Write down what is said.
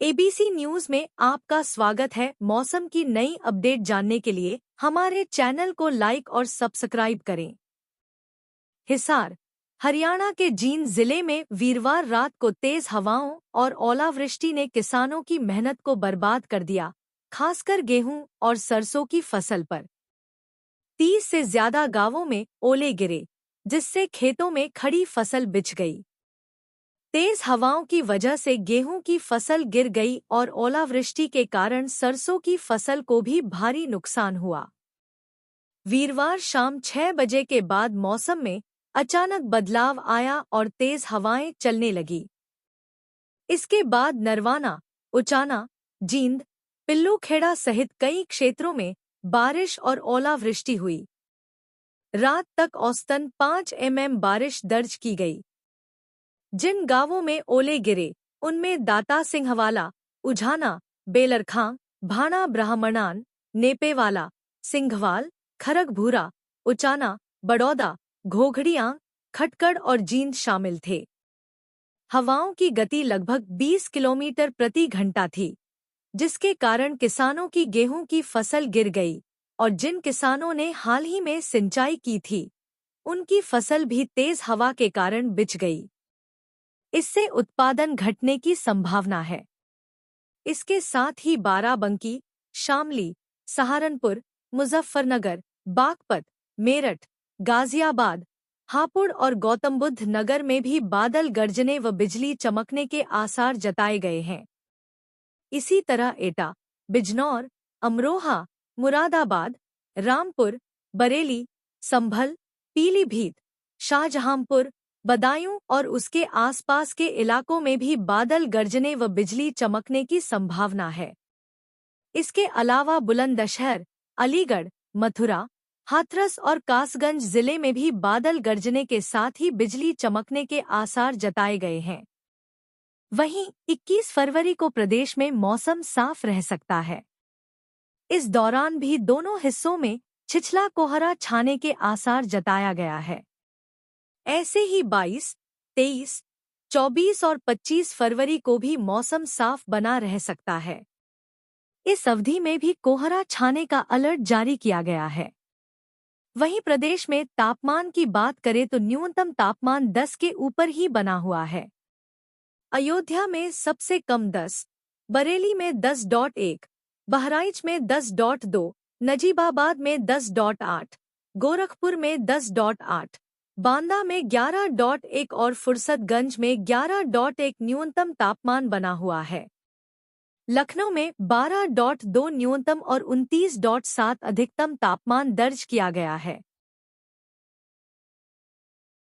ABC news में आपका स्वागत है। मौसम की नई अपडेट जानने के लिए हमारे चैनल को लाइक और सब्सक्राइब करें। हिसार, हरियाणा के जींद जिले में वीरवार रात को तेज हवाओं और ओलावृष्टि ने किसानों की मेहनत को बर्बाद कर दिया, खासकर गेहूं और सरसों की फसल पर। 30 से ज्यादा गांवों में ओले गिरे, जिससे खेतों में खड़ी फसल बिछ गई। तेज हवाओं की वजह से गेहूं की फसल गिर गई और ओलावृष्टि के कारण सरसों की फसल को भी भारी नुकसान हुआ। वीरवार शाम 6 बजे के बाद मौसम में अचानक बदलाव आया और तेज हवाएं चलने लगी। इसके बाद नरवाना, उचाना, जींद, पिल्लूखेड़ा सहित कई क्षेत्रों में बारिश और ओलावृष्टि हुई। रात तक औसतन 5 mm बारिश दर्ज की गई। जिन गांवों में ओले गिरे, उनमें दाता सिंहवाला, उझाना, बेलरखां, भाणा ब्राह्मणान, नेपेवाला, सिंघवाल, खरगभूरा, उचाना, बड़ौदा, घोघड़ियां, खटकड़ और जींद शामिल थे। हवाओं की गति लगभग 20 किलोमीटर प्रति घंटा थी, जिसके कारण किसानों की गेहूं की फसल गिर गई और जिन किसानों ने हाल ही में सिंचाई की थी, उनकी फसल भी तेज हवा के कारण बिछ गई। इससे उत्पादन घटने की संभावना है। इसके साथ ही बाराबंकी, शामली, सहारनपुर, मुजफ्फरनगर, बागपत, मेरठ, गाजियाबाद, हापुड़ और गौतम बुद्ध नगर में भी बादल गरजने व बिजली चमकने के आसार जताए गए हैं। इसी तरह एटा, बिजनौर, अमरोहा, मुरादाबाद, रामपुर, बरेली, संभल, पीलीभीत, शाहजहांपुर, बदायूं और उसके आसपास के इलाकों में भी बादल गरजने व बिजली चमकने की संभावना है। इसके अलावा बुलंदशहर, अलीगढ़, मथुरा, हाथरस और कासगंज जिले में भी बादल गरजने के साथ ही बिजली चमकने के आसार जताए गए हैं। वहीं 21 फरवरी को प्रदेश में मौसम साफ रह सकता है। इस दौरान भी दोनों हिस्सों में छिछला कोहरा छाने के आसार जताया गया है। ऐसे ही 22, 23, 24 और 25 फरवरी को भी मौसम साफ बना रह सकता है। इस अवधि में भी कोहरा छाने का अलर्ट जारी किया गया है। वहीं प्रदेश में तापमान की बात करें तो न्यूनतम तापमान 10 के ऊपर ही बना हुआ है। अयोध्या में सबसे कम 10, बरेली में 10.1, बहराइच में 10.2, नजीबाबाद में 10.8, गोरखपुर में 10.8, बांदा में 11.1 और फुर्सतगंज में 11.1 न्यूनतम तापमान बना हुआ है। लखनऊ में 12.2 न्यूनतम और 29.7 अधिकतम तापमान दर्ज किया गया है।